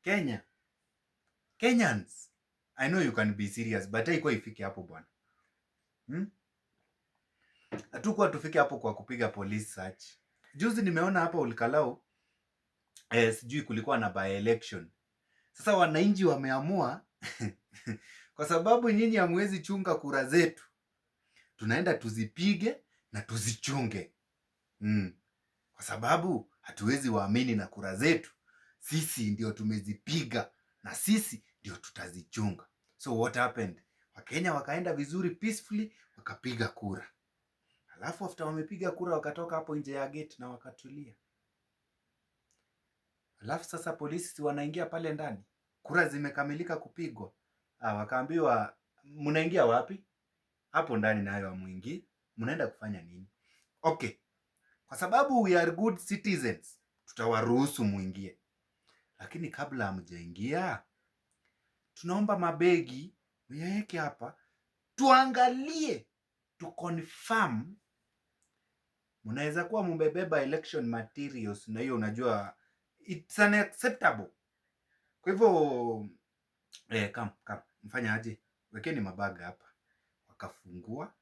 Kenya. Kenyans. I know you can be serious, but haikuwa ifike hapo bwana. Hatukuwa tufike hapo kwa kupiga police search. Juzi nimeona hapa Olkalau sijui kulikuwa na by election. Sasa wananchi wameamua kwa sababu nyinyi hamwezi chunga kura zetu, tunaenda tuzipige na tuzichunge. Kwa sababu hatuwezi waamini na kura zetu, sisi ndio tumezipiga na sisi ndio tutazichunga. So what happened? Wakenya wakaenda vizuri peacefully, wakapiga kura. Alafu after wamepiga kura wakatoka hapo nje ya gate na wakatulia. Alafu sasa polisi wanaingia pale ndani. Kura zimekamilika kupigwa. Wakaambiwa mnaingia wapi? Hapo ndani nayo hamuingii. Mnaenda kufanya nini? Okay. Kwa sababu we are good citizens, tutawaruhusu muingie. Lakini kabla hamjaingia, tunaomba mabegi muyaweke hapa, tuangalie, tu confirm mnaweza kuwa mmebeba election materials, na hiyo unajua it's unacceptable. Kwa hivyo come mfanya aje, wekeni mabaga hapa. Wakafungua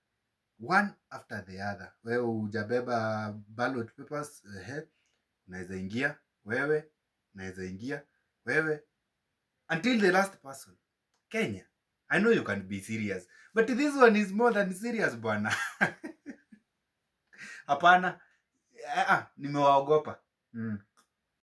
one after the other. Wewe hujabeba ballot papers, unaweza ingia wewe, unaweza ingia wewe, until the last person. Kenya, I know you can be serious, but this one is more than serious bwana. Hapana, nimewaogopa.